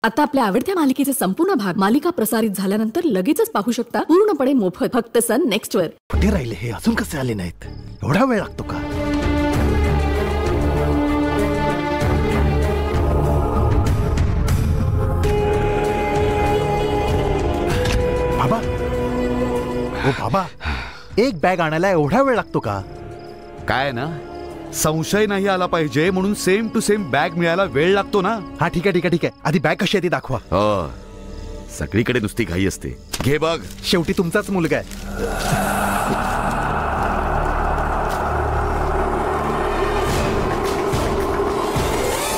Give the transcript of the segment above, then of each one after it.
आता आपल्या आवडत्या मालिकेचे संपूर्ण भाग मालिका प्रसारित झाल्यानंतर लगेचच पाहू शकता पूर्णपणे मोफत फक्त सन नेक्स्ट वर. कुठे राहिले हे? अजून कसे आले नाहीत? एवढा वेळ लागतो का? बाबा, ओ बाबा, एक बॅग आणायला एवढा वेळ लागतो का? काय ना, संशय नाही आला पाहिजे म्हणून सेम टू सेम बॅग मिळायला वेळ लागतो ना. हा ठीक आहे ठीक आहे ठीक आहे. आधी बॅग कशी आहे ती दाखवा. हो, सगळीकडे नुसती घाई असते. घे बघ. शेवटी तुमचाच मुलगा आहे.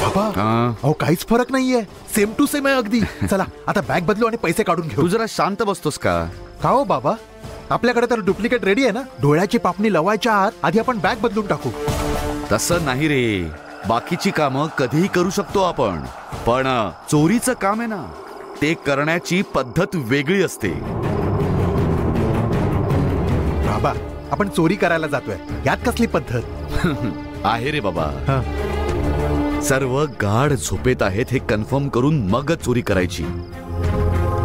बाबा, अहो काहीच फरक नाहीये. सेम टू सेम आहे अगदी. चला आता बॅग बदलू आणि पैसे काढून घेऊ. तू जरा शांत बसतोस का? का हो बाबा, आपल्याकडे तर डुप्लिकेट रेडी आहे ना. डोळ्याची पापणी लवायच्या आत आधी आपण बॅग बदलून टाकू. तसं नाही रे, बाकीची कामं कधीही करू शकतो आपण, पण चोरीचं काम आहे ना, ते करण्याची पद्धत वेगळी असते. बाबा, आपण चोरी करायला जातोय, यात कसली पद्धत? आहे रे बाबा. सर्व गाढ झोपेत आहेत हे कन्फर्म करून मग चोरी करायची.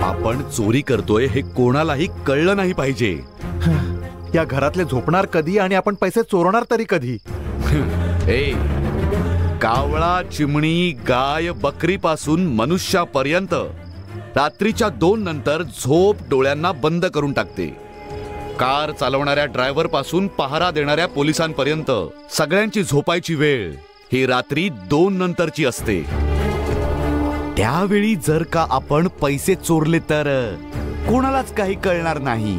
आपण चोरी करतोय हे कोणालाही कळलं नाही पाहिजे. या घरातले झोपणार कधी आणि आपण पैसे चोरणार तरी कधी? ए, कावळा, चिमणी, गाय, बकरी पासून मनुष्यापर्यंत रात्रीच्या 2 नंतर झोप डोळ्यांना बंद करून टाकते. कार चालवणाऱ्या ड्रायव्हर पासून पहारा देणाऱ्या पोलिसांपर्यंत सगळ्यांची झोपायची वेळ ही रात्री 2 नंतरची असते. त्यावेळी जर का आपण पैसे चोरले तर कोणालाच काही कळणार नाही.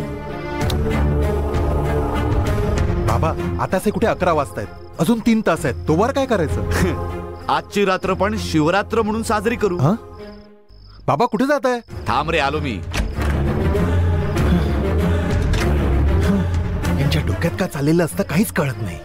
बाबा, आताचे कुठे 11 वाजतायत, अजून 3 तास आहेत. तोवर काय करायचं? आजची रात्र पण शिवरात्र म्हणून साजरी करू. बाबा कुठे जात आहे? थांब रे, आलो मी. यांच्या डोक्यात का चाललेलं असतं काहीच कळत नाही.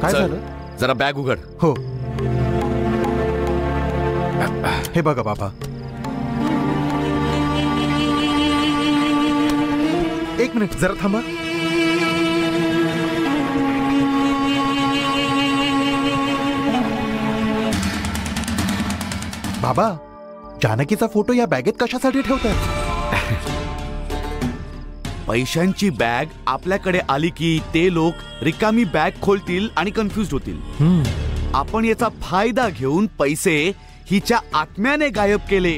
काय झालं? जरा बॅग उघड. हो, हे बघा बाबा. एक मिनिट जरा थांबा. बाबा, जानकीचा फोटो या बॅगेत कशासाठी ठेवताय? पैशांची बॅग आपल्याकडे आली की ते लोक रिकामी बॅग खोलतील आणि कन्फ्युज होतील. आपण याचा फायदा घेऊन पैसे हिच्या आत्म्याने गायब केले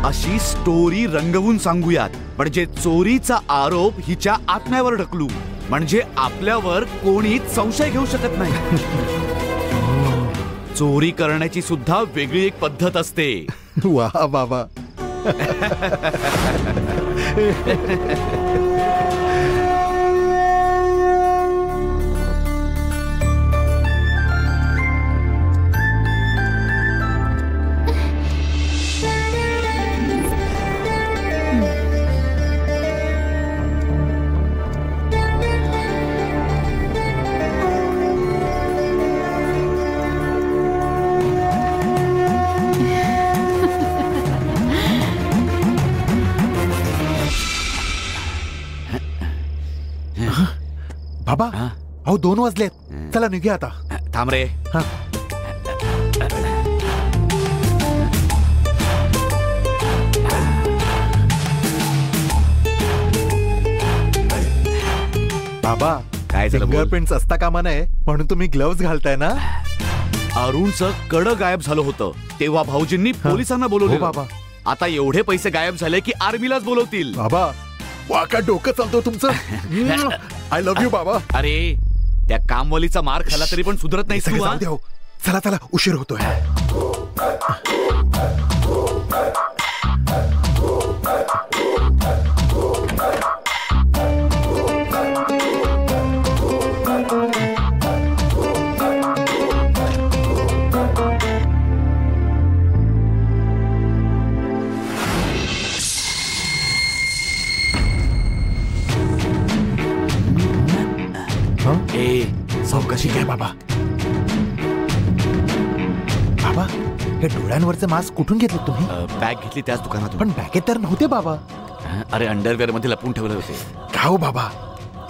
अशी स्टोरी रंगवून सांगूयात. म्हणजे चोरीचा आरोप हिच्या आत्म्यावर ढकलू, म्हणजे आपल्यावर कोणीच संशय घेऊ शकत नाही. चोरी करण्याची सुद्धा वेगळी एक पद्धत असते. वा बाबा. बाबा, अहो 2 वाजलेत. चला निघूया आता. थांब रे. बाबा, काय झालं? फिंगरप्रिंट्स असता कामा नये म्हणून तुम्ही ग्लव्स घालताय ना. अरुणचं कडं गायब झालं होतं तेव्हा भाऊजींनी पोलिसांना बोलवलं. बाबा, आता एवढे पैसे गायब झाले की आर्मीलाच बोलवतील. बाबा, वाका डोकं चालतो तुमचं. आय लव्ह यू बाबा. अरे, त्या कामवालीचा मार खाला तरी पण सुधरत नाही. चला चला, उशीर होतोय. कशी काय बाबा? बाबा, हे डोळ्यांवरचे मास्क कुठून घेतले तुम्ही? बॅग घेतली त्याच दुकानातून. पण बॅगेत तर नव्हते बाबा. अरे अंडरवेअर मध्ये लपून ठेवले होते. का हो बाबा,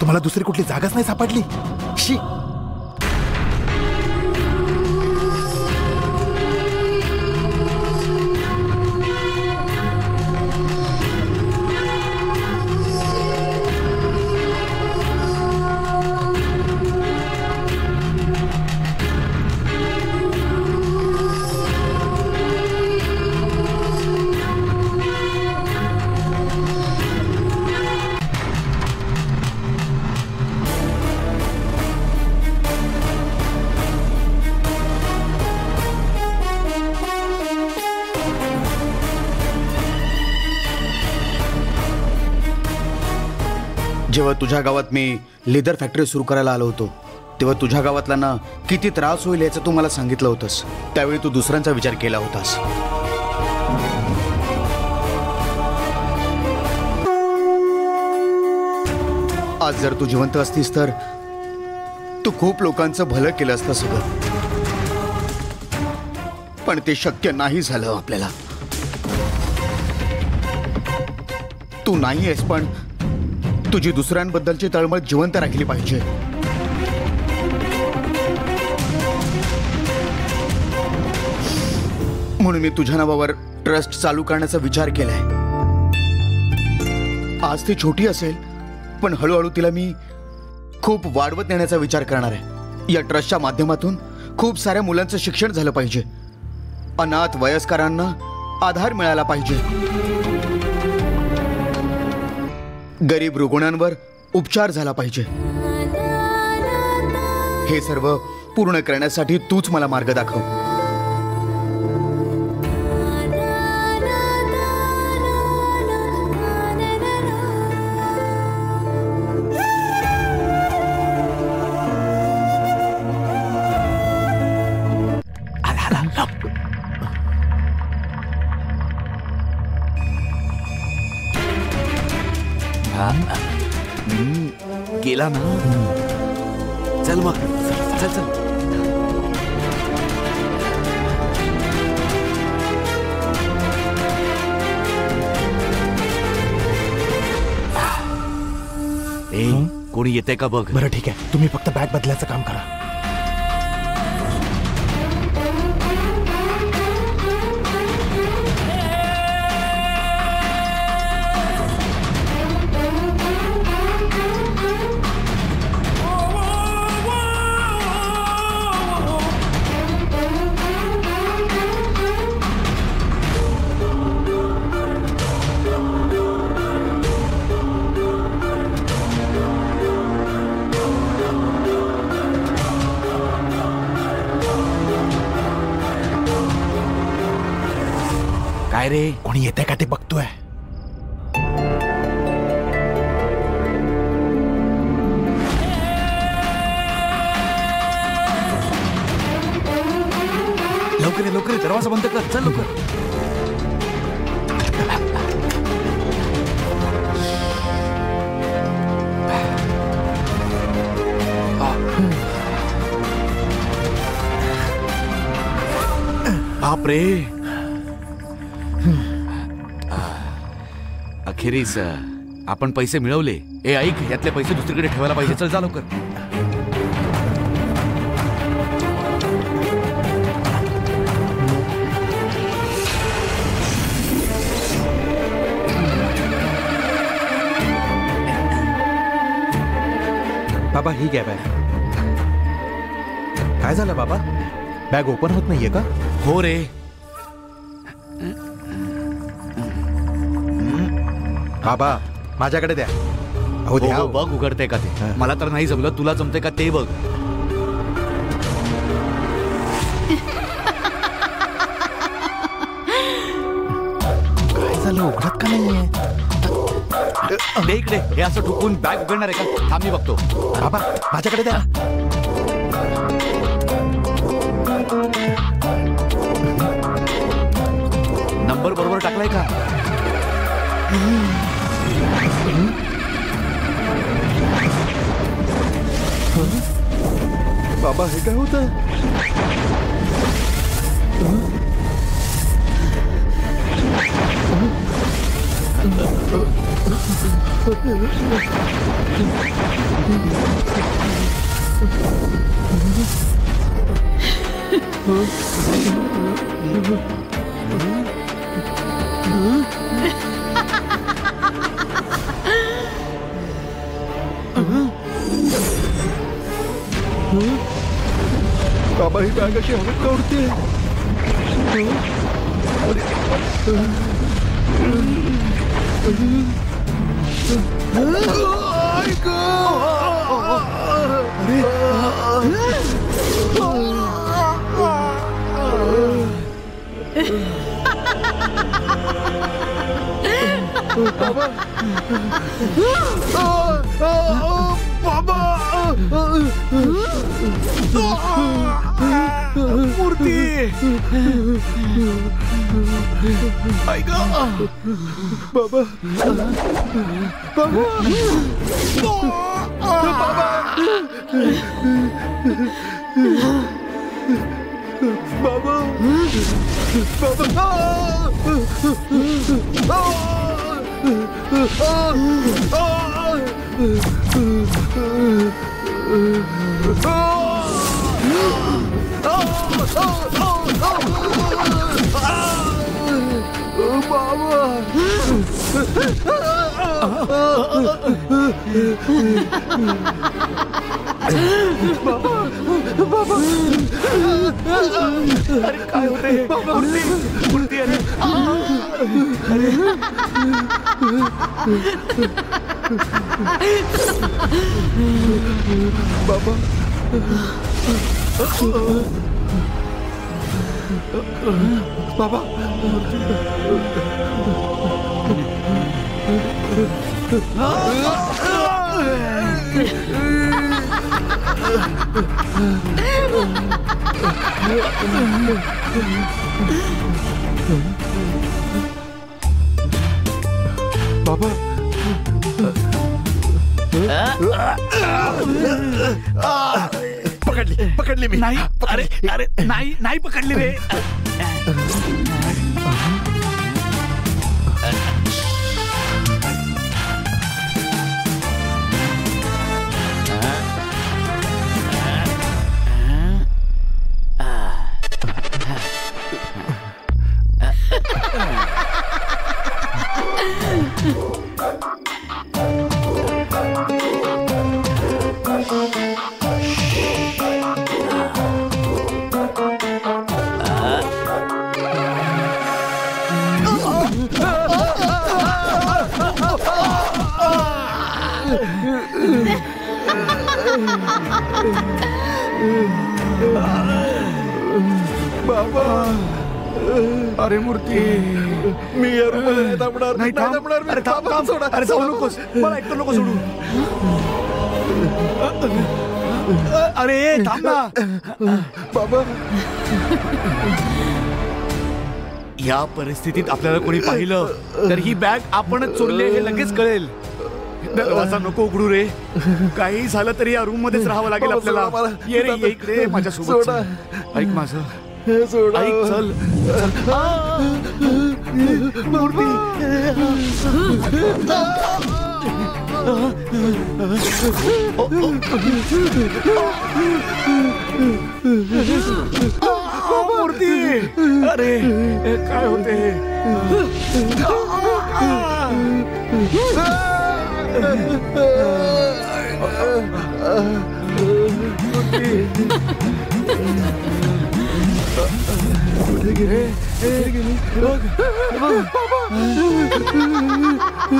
तुम्हाला दुसरी कुठली जागाच नाही सापडली? शी. जेव्हा तुझ्या गावात मी लेदर फॅक्टरी सुरू करायला आलो होतो तेव्हा तुझ्या गावातल्यांना किती त्रास होईल याचं तू मला सांगितलं होतंस. त्यावेळी तू दुसऱ्यांचा विचार केला होतास. आज जर तू जिवंत असतीस तर तू खूप लोकांचं भलं केलं असतं सगळं, पण ते शक्य नाही झालं आपल्याला. तू नाही आहेस, पण तुझी दुसऱ्यांबद्दलची तळमळ जिवंत राखली पाहिजे. म्हणून मी तुझ्या नावावर ट्रस्ट चालू करण्याचा विचार केलाय. आज ती छोटी असेल, पण हळूहळू तिला मी खूप वाढवत नेण्याचा विचार करणार आहे. या ट्रस्टच्या माध्यमातून खूप साऱ्या मुलांचं शिक्षण झालं पाहिजे. अनाथ वयस्करांना आधार मिळाला पाहिजे. गरीब रुग्णांवर उपचार झाला पाहिजे. हे सर्व पूर्ण करण्यासाठी तूच मला मार्ग दाखव. गेला ना. चल मग, चल चल. ए, कोणी येते का बघ. बरं ठीक आहे, तुम्ही फक्त बॅग बदलायचं काम करा. काय रे, कोणी येते का ते बघतोय. लवकर लवकर दरवाजा बंद कर. चल लवकर. बापरे, अखेरीस आपण पैसे मिळवले. ए ऐक, यातले पैसे दुसरीकडे ठेवायला पाहिजे. चल जा लवकर. बाबा ही घ्या बॅग. काय झालं बाबा, बॅग ओपन होत नाहीये का? हो रे. बाबा माझ्याकडे द्या. हो द्या. हो, बघ उघडते का ते. मला तर नाही जमलं, तुला जमते का ते बघ. काय झालं, उघडत का नाहीये? दे इकडे. हे असं ठोकून बॅग उघडणार आहे का? थांब मी बघतो. बाबा माझ्याकडे द्या. नंबर बरोबर टाकलाय का? बाबा हे काय होतं? बाबा ही बॅग अशी हवेत का उडते? मूर्ती ऐक बाबा बाबा बाबा अरे काय होते मूर्ती अरे बाबा बाबा बाबा पकडली मी नाही अरे अरे नाही पकडली रे बाबा अरे मूर्ती मी या रूममध्ये नाही थांबणार नाही थांबणार अरे थांब सोडा अरे जाऊ नकोस मला एकटं नको सोडू अरे थांब ना बाबा या परिस्थितीत आपल्याला कोणी पाहिलं तर ही बॅग आपणच चोरली हे लगेच कळेल दरवाजा नको उघडू रे काही झालं तरी या रूम मध्येच राहावं लागेल आपल्याला ये रे ये इकडे माझ्या सोबत ऐक माझं ऐक चल मूर्ती मूर्ती अरे काय होते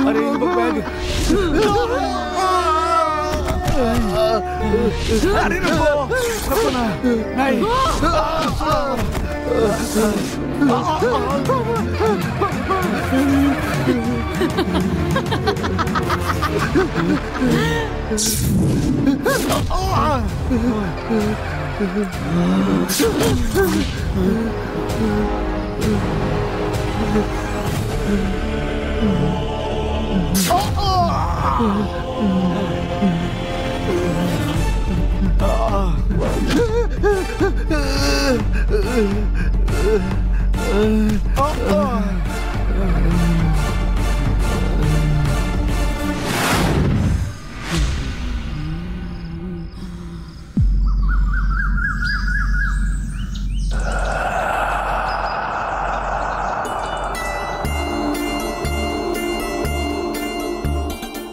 अरे बघ अरे नको ना नाही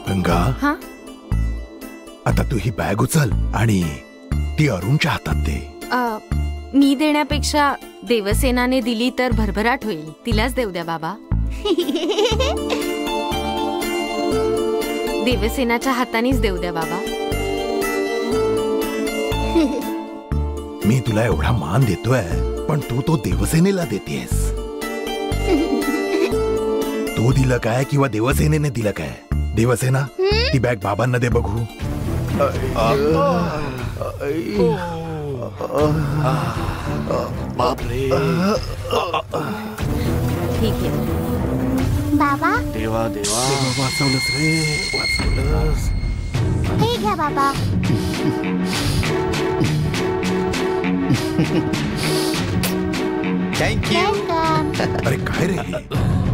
गंगा, हा? आता तू ही बॅग उचल आणि ती अरुणच्या हातात दे. मी देण्यापेक्षा देवसेनाने दिली तर भरभराट होईल. तिलाच देऊ द्या बाबा. देवसेनाच्या हातानेच देऊ द्या बाबा. मी तुला एवढा मान देतोय, पण तू तो देवसेनेला देतेस. तू दिलं काय किंवा देवसेनेने दिलं काय? देवसेना, ती बॅग बाबांना दे बघू. बापरे. ठीक आहे. बाबा देवा देवा. वाचवलंस रे, वाचवलंस. हे घ्या बाबा. थँक्यू. वेलकम. अरे काय रे,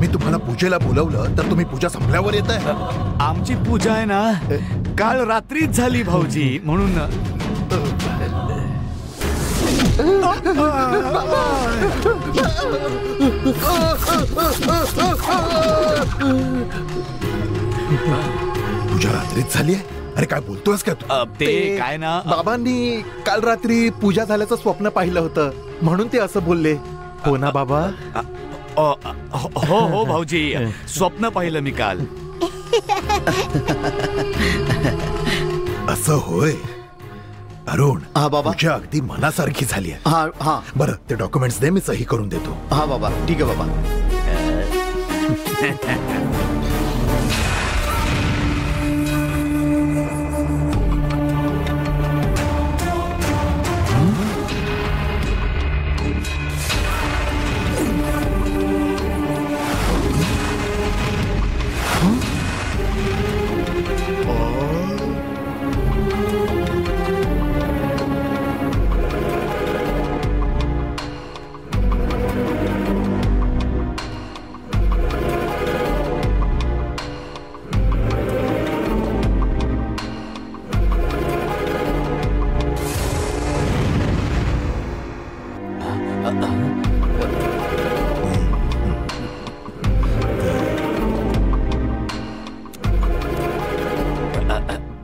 मी तुम्हाला पूजेला बोलवलं तर तुम्ही पूजा संपल्यावर येत आहे. आमची पूजा आहे ना काल रात्रीच झाली भाऊजी, म्हणून. पूजा रात्रीच झाली आहे? अरे काय बोलतोयस का तू? ते काय ना बाबांनी काल रात्री पूजा झाल्याचं स्वप्न पाहिलं होतं, म्हणून ते असं बोलले. हो ना बाबा? हो हो भाऊजी, स्वप्न पाहिलं मी काल. असं होय. अरुण, हा बाबा. पूजा अगदी मनासारखी झाली आहे. हा हा बरं, ते डॉक्युमेंट्स दे, मी सही करून देतो. हा बाबा, ठीक आहे बाबा.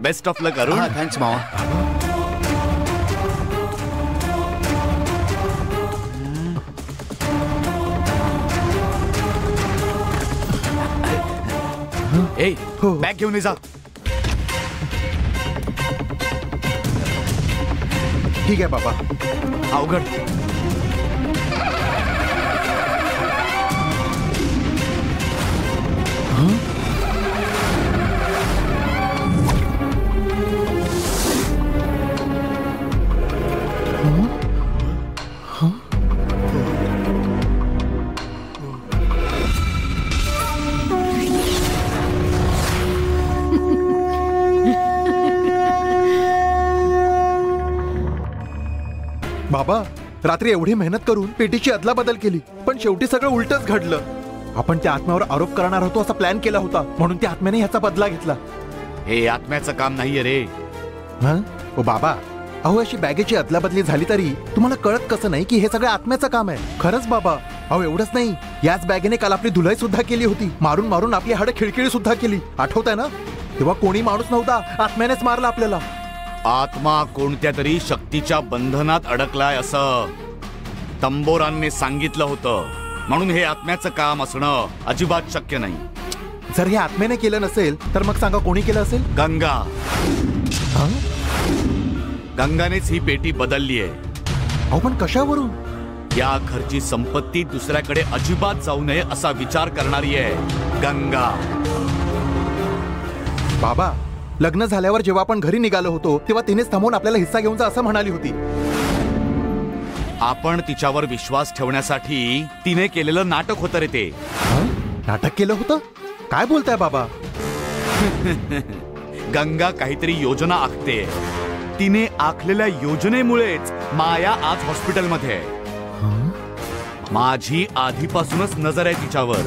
बेस्ट ऑफ लक अरुण. हा, थँक्स मामा. ए, बॅग घेऊन ये जा. ठीक आहे बाबा. अवघड. बाबा, रात्री एवढी मेहनत करून पेटीची अदलाबदल केली, पण शेवटी सगळं उलटच घडलं. आपण त्या आत्म्यावर आरोप करणार होतो असा प्लॅन केला होता, म्हणून त्या आत्म्याने ह्याचा बदला घेतला. हे आत्म्याचं काम नाहीये रे. हं? ओ बाबा, अहो अशी बॅगेची अदलाबदली झाली तरी तुम्हाला कळत कसं नाही की हे सगळं आत्म्याचं काम आहे? खरंच बाबा. अहो एवढंच नाही, याच बॅगेने काल आपली धुलाई सुद्धा केली होती. मारून मारून आपली हाडं खिळखिळी सुद्धा केली. आठवत आहे ना? तेव्हा कोणी माणूस नव्हता, आत्म्यानेच मारला आपल्याला. आत्मा कोणत्या तरी शक्तीच्या बंधनात अडकलाय असं तंबोरांनी सांगितलं होतं, म्हणून हे आत्म्याचं काम असणं अजिबात शक्य नाही. जर हे आत्म्याने केलं नसेल तर मग सांगा कोणी केलं असेल? गंगा. हं? गंगानेच ही पेटी बदलली आहे. अहो पण कशावरून? या घरची संपत्ती दुसऱ्याकडे अजिबात जाऊ नये असा विचार करणारी आहे गंगा. बाबा, लग्न झाल्यावर जेव्हा आपण घरी निघालो होतो तेव्हा तिनेच थांबून आपल्याला हिस्सा घेऊन जा असं म्हणाली होती. आपण तिच्यावर विश्वास ठेवण्यासाठी तिने केलेलं नाटक होतं रे ते. हं? नाटक केलं होतं? काय बोलताय बाबा? गंगा काहीतरी योजना आखते तिने आखलेल्या योजनेमुळेच माया आज हॉस्पिटलमध्ये आहे. माझी आधीपासूनच नजर आहे तिच्यावर.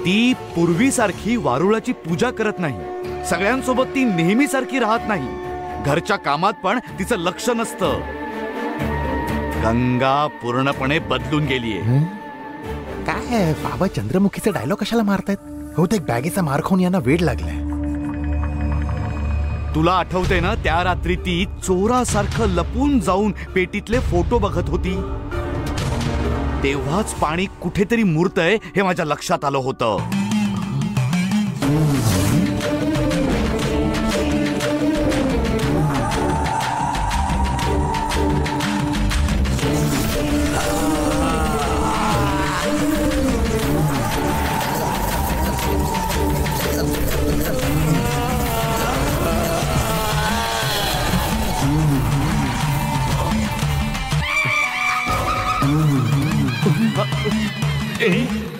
ती पूर्वीसारखी वारुळाची पूजा करत नाही. सगळ्यांसोबत ती नेहमीसारखी राहत नाही. घरच्या कामात पण तिचं लक्ष नसतं. गंगा पूर्णपणे बदलून गेलीये. काय बाबा चंद्रमुखीचे डायलॉग कशाला मारतायत? हो, ते बॅगेचा मार खाऊन यांना वेड लागलाय. तुला आठवते ना, त्या रात्री ती चोरासारखं लपून जाऊन पेटीतले फोटो बघत होती. तेव्हाच पाणी कुठेतरी मुरतंय हे माझ्या लक्षात आलं होतं.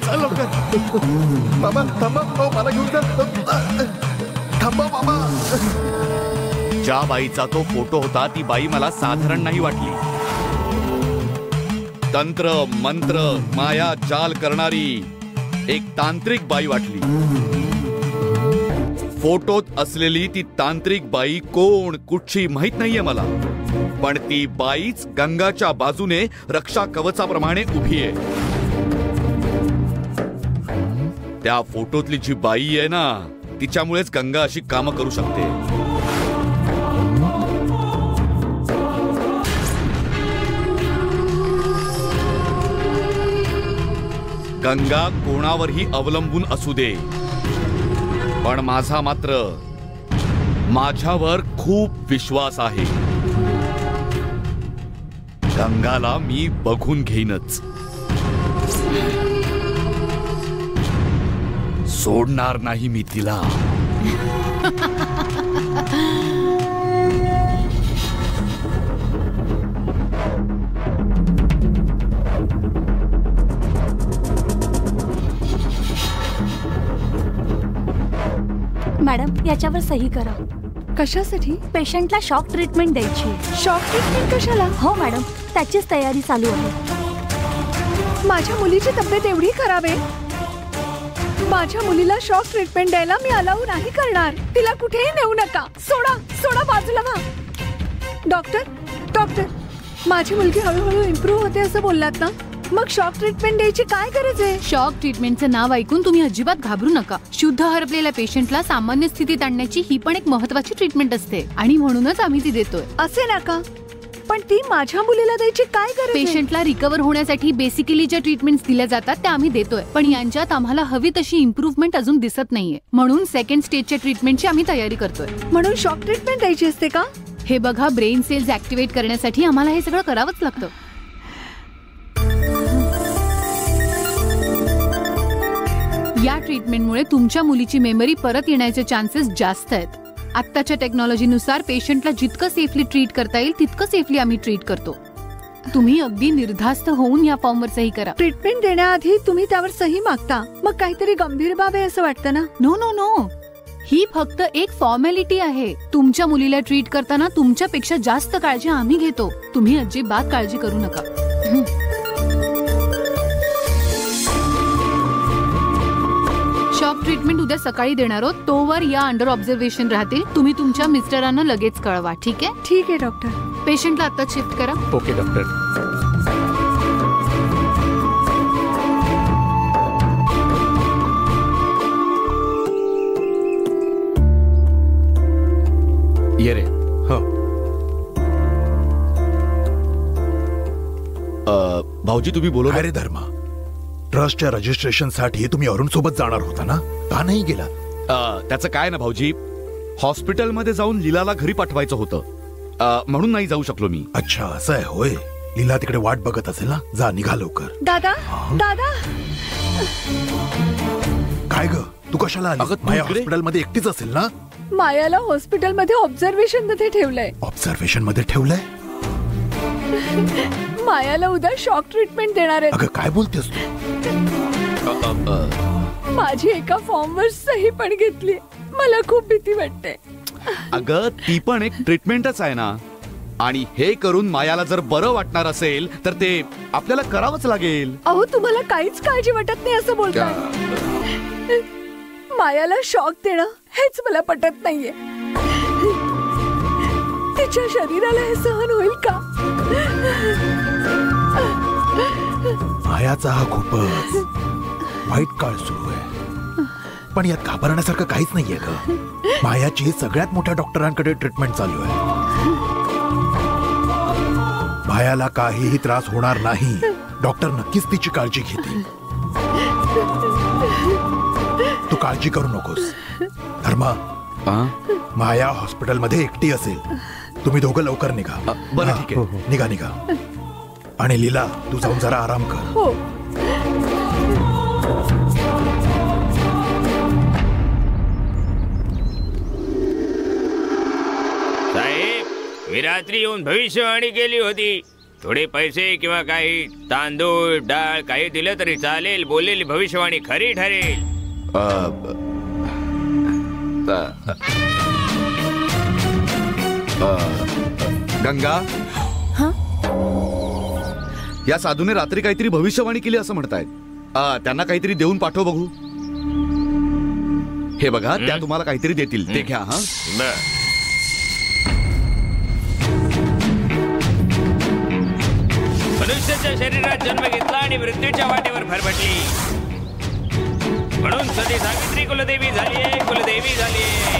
चल लवकर. बाबा थांबा, हो, मला घेऊन जा. थांबा बाबा. ज्या बाईचा तो फोटो होता ती बाई मला साधारण नाही वाटली. तंत्र मंत्र माया जाल करणारी एक तांत्रिक बाई वाटली. फोटोत असलेली ती तांत्रिक बाई कोण कुठची माहित नाहीये मला, पण ती बाईच गंगाच्या बाजूने रक्षा कवचाप्रमाणे उभी आहे. त्या फोटोतली जी बाई आहे ना, तिच्यामुळेच गंगा अशी कामं करू शकते. गंगा कोणावरही अवलंबून असू दे, पण माझा मात्र माझ्यावर खूप विश्वास आहे. गंगाला मी बघून घेईनच. सोडणार नाही मी तिला. मॅडम, याच्यावर सही करा. कशासाठी? पेशंटला शॉक ट्रीटमेंट द्यायची. शॉक ट्रीटमेंट कशाला? हो मॅडम, त्याचीच तयारी चालू आहे. माझ्या मुलीची तब्येत एवढी खराब आहे, माझ्या मुलीला शॉक ट्रीटमेंट द्यायला मी अलाउ नाही करणार. तिला कुठेही नेऊ नका. सोडा सोडा, बाजूला व्हा. डॉक्टर डॉक्टर, माझी मुलगी हळूहळू इम्प्रूव्ह होते असं बोललात ना, मग शॉक ट्रीटमेंट द्यायची काय गरज आहे? शॉक ट्रीटमेंटचं नाव ऐकून तुम्ही अजिबात घाबरू नका. शुद्ध हरपलेल्या पेशंटला सामान्य स्थितीत आणण्याची ही पण एक महत्त्वाची ट्रीटमेंट असते आणि म्हणूनच आम्ही ती देतोय. असे नका, पण ती माझ्या मुलीला द्यायची काय गरज? पेशंटला रिकव्हर होण्यासाठी बेसिकली ज्या ट्रीटमेंट्स दिल्या जातात त्या आम्ही देतोय, पण यांच्यात आम्हाला हवी तशी इम्प्रूव्हमेंट अजून दिसत नाहीये. म्हणून सेकंड स्टेजच्या ट्रीटमेंटची आम्ही तयारी करतोय. म्हणून शॉक ट्रीटमेंट द्यायची असते का? हे बघा, ब्रेन सेल्स ऍक्टिव्हेट करण्यासाठी आम्हाला हे सगळं करावंच लागतं. या ट्रीटमेंटमुळे तुमच्या मुलीची मेमरी परत येण्याचे चान्सेस जास्त आहेत. आत्ताच्या टेक्नॉलॉजीनुसार पेशंटला जितकं सेफली ट्रीट करता येईल तितकं सेफली आम्ही ट्रीट करतो. तुम्ही अगदी निर्धास्त होऊन या फॉर्मवर सही करा. ट्रीटमेंट देण्याआधी तुम्ही त्यावर सही मागता, मग काहीतरी गंभीर बाब आहे असं वाटतं ना? नो नो नो, ही फक्त एक फॉर्मॅलिटी आहे. तुमच्या मुलीला ट्रीट करताना तुमच्यापेक्षा जास्त काळजी आम्ही घेतो. तुम्ही अजिबात काळजी करू नका. शॉक ट्रीटमेंट उद्या सकाळी देणार आहोत. तोवर या अंडर ऑब्झर्वेशन राहतील. तुम्ही तुमच्या मिस्टरांना लगेच कळवा. ठीक आहे? ठीक आहे डॉक्टर. पेशंटला आता शिफ्ट करा. Okay doctor. ये रे. हो. भाऊजी तुम्ही बोलो. अरे धर्मा, ट्रस्टच्या रजिस्ट्रेशन साठी तुम्ही अरुण सोबत जाणार होता ना, का नाही गेला? त्याचं काय ना भाऊजी, हॉस्पिटलमध्ये जाऊन लीलाला घरी पाठवायचं होतं, म्हणून नाही जाऊ शकलो मी. अच्छा, असं आहे होय. लीला तिकडे वाट बघत असेल ना, जा निघा लवकर. दादा दादा, काय ग, तू कशाला आली? माया हॉस्पिटलमध्ये एकटीच असेल ना? मायाला हॉस्पिटलमध्ये ऑब्झर्वेशन मध्ये ठेवलंय. ऑब्झर्वेशन मध्ये ठेवलंय? मायाला उद्या शॉक ट्रीटमेंट देणार आहे. अगं काय बोलतेस तू? माझी एका फॉर्मवर सही पण घेतली. मला खूप भीती वाटते. अगं ती पण एक ट्रीटमेंटच आहे ना. आणि हे करून मायाला जर बरं वाटणार असेल तर ते आपल्याला करावंच लागेल. अहो तुम्हाला काहीच काळजी वाटत नाही असं बोलताय. मायाला शॉक देणं हेच मला पटत नाहीये. तिच्या शरीराला हे सहन होईल का? मायाचा हा खूपच वाईट काळ सुरू आहे, पण यात घाबरण्यासारखं काहीच नाहीये ग. मायाची सगळ्यात मोठ्या डॉक्टरांकडे ट्रीटमेंट चालू आहे. मायाला काहीही त्रास होणार नाही. डॉक्टर नक्कीच तिची काळजी घेतील. तू काळजी करू नकोस. धर्मा, माया हॉस्पिटलमध्ये एकटी असेल. तुम्ही दोघं लवकर निघा. बरं ठीक आहे. निघा निघा. आणि लीला तू जाऊन जरा आराम कर. हो. साहेब, मी रात्री येऊन भविष्यवाणी केली होती. थोडे पैसे किंवा काही तांदूळ डाळ काही दिलं तरी चालेल. बोललेली भविष्यवाणी खरी ठरेल. गंगा, या साधूने रात्री काहीतरी भविष्यवाणी केली असं म्हणतायत. त्यांना काहीतरी देऊन पाठव बघू. हे बघा, त्या तुम्हाला काहीतरी देतील, ते घ्या. हा, मनुष्याच्या शरीरात जन्म घेतला आणि मृत्यूच्या वाटेवर भरभटली. म्हणून सती सावित्री कुलदेवी झालीये, कुलदेवी झालीये.